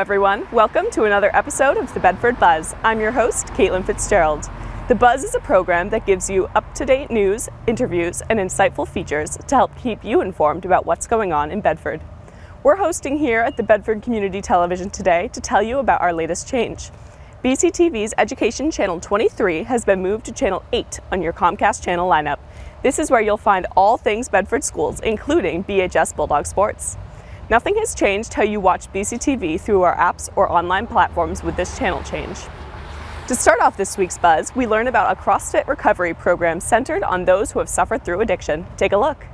everyone. Welcome to another episode of the Bedford Buzz. I'm your host, Caitlin Fitzgerald. The Buzz is a program that gives you up-to-date news, interviews, and insightful features to help keep you informed about what's going on in Bedford. We're hosting here at the Bedford Community Television today to tell you about our latest change. BCTV's Education Channel 23 has been moved to Channel 8 on your Comcast channel lineup. This is where you'll find all things Bedford schools, including BHS Bulldog Sports. Nothing has changed how you watch BCTV through our apps or online platforms with this channel change. To start off this week's Buzz, we learn about a CrossFit recovery program centered on those who have suffered through addiction. Take a look.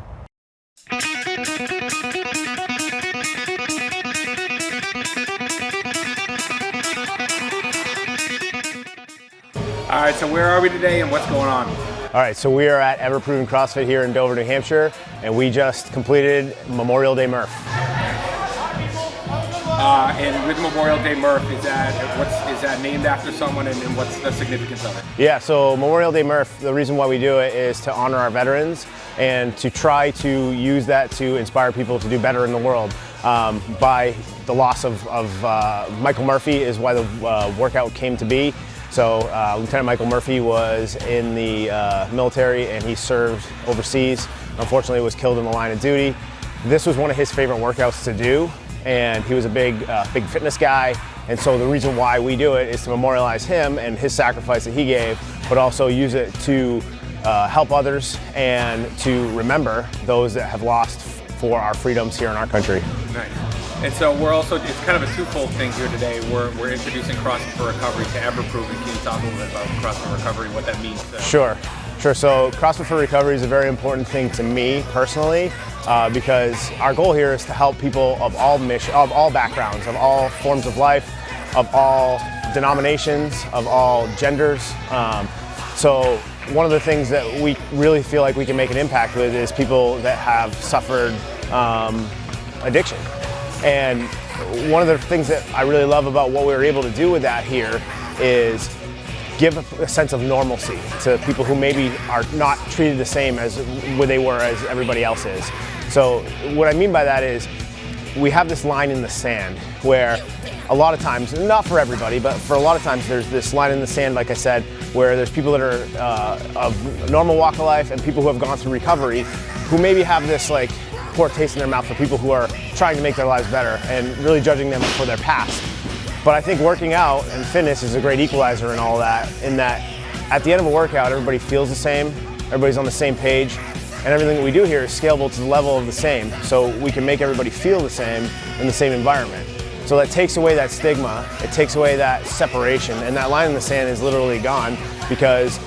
All right, so where are we today and what's going on? All right, so we are at Ever Proven CrossFit here in Dover, New Hampshire, and we just completed Memorial Day Murph. And with Memorial Day Murph, is that named after someone, and what's the significance of it? Yeah, so Memorial Day Murph, the reason why we do it is to honor our veterans and to try to use that to inspire people to do better in the world. By the loss of Michael Murphy is why the workout came to be. So Lieutenant Michael Murphy was in the military and he served overseas. Unfortunately, was killed in the line of duty. This was one of his favorite workouts to do, and he was a big fitness guy. And so the reason why we do it is to memorialize him and his sacrifice that he gave, but also use it to help others and to remember those that have lost for our freedoms here in our country. Nice. And so it's kind of a twofold thing here today. We're introducing CrossFit for Recovery to Ever Proven. Can you talk a little bit about CrossFit Recovery, what that means? Sure. So CrossFit for Recovery is a very important thing to me personally, because our goal here is to help people of all backgrounds, of all forms of life, of all denominations, of all genders. So one of the things that we really feel like we can make an impact with is people that have suffered addiction. And one of the things that I really love about what we were able to do with that here is give a sense of normalcy to people who maybe are not treated the same as they were as everybody else is. So what I mean by that is we have this line in the sand where a lot of times, not for everybody, but for a lot of times there's this line in the sand, like I said, where there's people that are of normal walk of life and people who have gone through recovery who maybe have this like poor taste in their mouth for people who are trying to make their lives better and really judging them for their past. But I think working out and fitness is a great equalizer in all that, in that at the end of a workout, everybody feels the same, everybody's on the same page, and everything that we do here is scalable to the level of the same, so we can make everybody feel the same in the same environment. So that takes away that stigma, it takes away that separation, and that line in the sand is literally gone because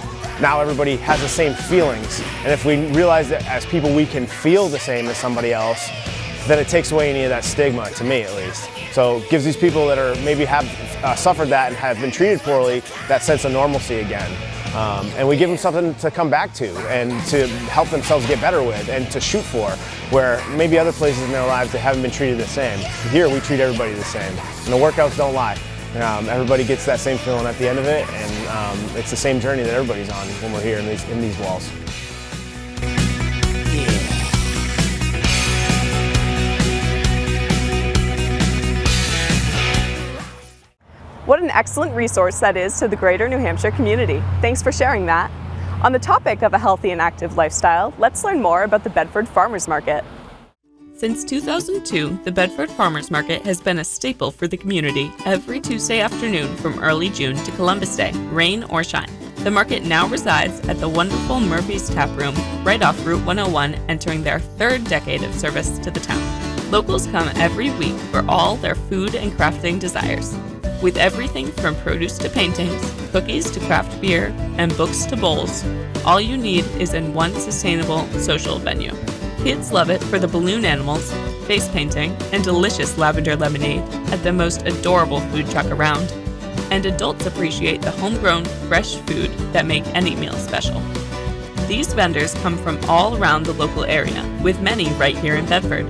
now everybody has the same feelings. And if we realize that as people we can feel the same as somebody else, then it takes away any of that stigma, to me at least. So it gives these people that are maybe have suffered that and have been treated poorly that sense of normalcy again. And we give them something to come back to and to help themselves get better with and to shoot for, where maybe other places in their lives they haven't been treated the same. Here we treat everybody the same, and the workouts don't lie. Everybody gets that same feeling at the end of it, and it's the same journey that everybody's on when we're here in these walls. What an excellent resource that is to the greater New Hampshire community. Thanks for sharing that. On the topic of a healthy and active lifestyle, let's learn more about the Bedford Farmers Market. Since 2002, the Bedford Farmers Market has been a staple for the community every Tuesday afternoon from early June to Columbus Day, rain or shine. The market now resides at the wonderful Murphy's Tap Room, right off Route 101, entering their third decade of service to the town. Locals come every week for all their food and crafting desires. With everything from produce to paintings, cookies to craft beer, and books to bowls, all you need is in one sustainable social venue. Kids love it for the balloon animals, face painting, and delicious lavender lemonade at the most adorable food truck around. And adults appreciate the homegrown, fresh food that make any meal special. These vendors come from all around the local area, with many right here in Bedford.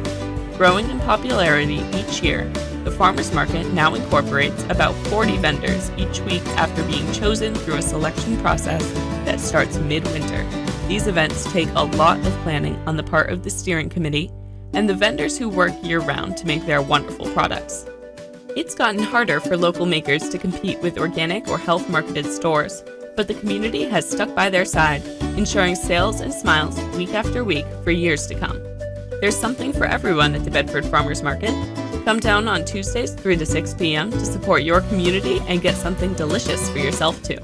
Growing in popularity each year, the farmers market now incorporates about 40 vendors each week after being chosen through a selection process that starts midwinter. These events take a lot of planning on the part of the steering committee and the vendors who work year-round to make their wonderful products. It's gotten harder for local makers to compete with organic or health-marketed stores, but the community has stuck by their side, ensuring sales and smiles week after week for years to come. There's something for everyone at the Bedford Farmers Market. Come down on Tuesdays 3 to 6 p.m. to support your community and get something delicious for yourself too.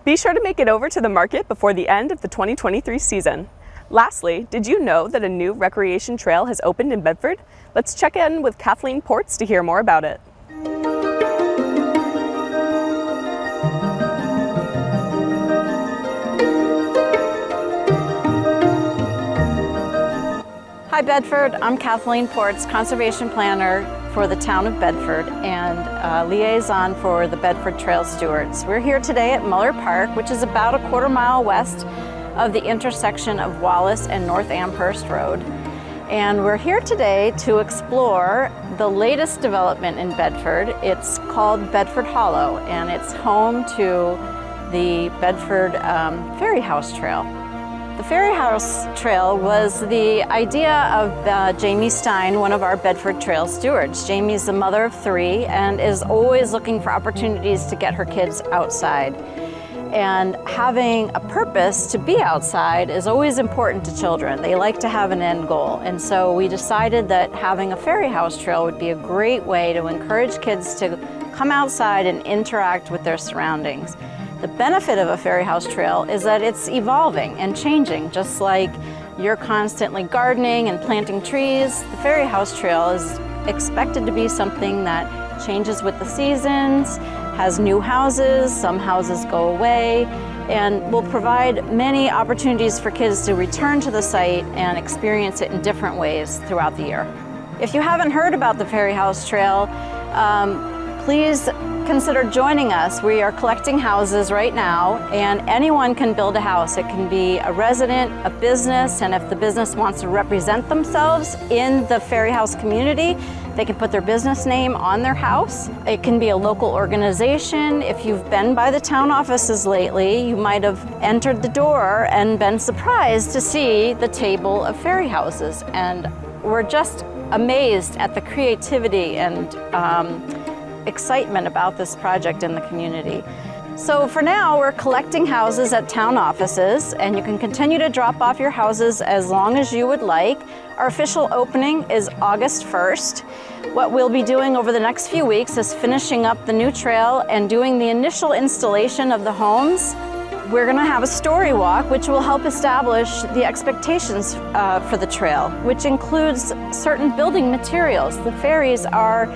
Be sure to make it over to the market before the end of the 2023 season. Lastly, did you know that a new recreation trail has opened in Bedford? Let's check in with Kathleen Ports to hear more about it. Hi Bedford, I'm Kathleen Ports, Conservation Planner for the town of Bedford and liaison for the Bedford Trail Stewards. We're here today at Muller Park, which is about a quarter mile west of the intersection of Wallace and North Amherst Road. And we're here today to explore the latest development in Bedford. It's called Bedford Hollow, and it's home to the Bedford Ferry House Trail. The Ferry House Trail was the idea of Jamie Stein, one of our Bedford Trail stewards. Jamie's the mother of 3 and is always looking for opportunities to get her kids outside. And having a purpose to be outside is always important to children. They like to have an end goal. And so we decided that having a Ferry House Trail would be a great way to encourage kids to come outside and interact with their surroundings. The benefit of a Ferry House Trail is that it's evolving and changing, just like you're constantly gardening and planting trees. The Ferry House Trail is expected to be something that changes with the seasons, has new houses, some houses go away, and will provide many opportunities for kids to return to the site and experience it in different ways throughout the year. If you haven't heard about the Ferry House Trail, please consider joining us. We are collecting houses right now, and anyone can build a house. It can be a resident, a business, and if the business wants to represent themselves in the Ferry House community, they can put their business name on their house. It can be a local organization. If you've been by the town offices lately, you might have entered the door and been surprised to see the table of ferry houses. And we're just amazed at the creativity and excitement about this project in the community. So for now, we're collecting houses at town offices, and you can continue to drop off your houses as long as you would like. Our official opening is August 1st. What we'll be doing over the next few weeks is finishing up the new trail and doing the initial installation of the homes. We're going to have a story walk, which will help establish the expectations for the trail, which includes certain building materials. The ferries are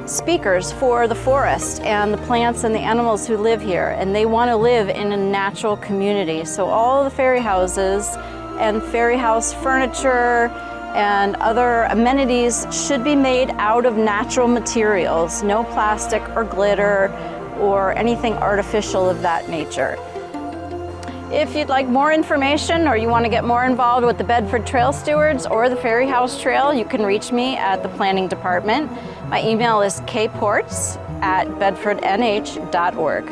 speakers for the forest and the plants and the animals who live here, and they want to live in a natural community. So all the ferry houses and ferry house furniture and other amenities should be made out of natural materials, no plastic or glitter or anything artificial of that nature. If you'd like more information or you want to get more involved with the Bedford Trail Stewards or the Ferry House Trail, you can reach me at the planning department. My email is kports@bedfordnh.org.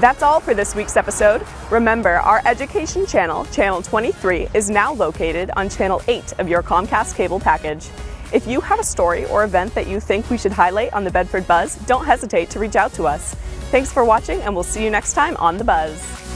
That's all for this week's episode. Remember, our education channel, Channel 23, is now located on Channel 8 of your Comcast cable package. If you have a story or event that you think we should highlight on the Bedford Buzz, don't hesitate to reach out to us. Thanks for watching, and we'll see you next time on The Buzz.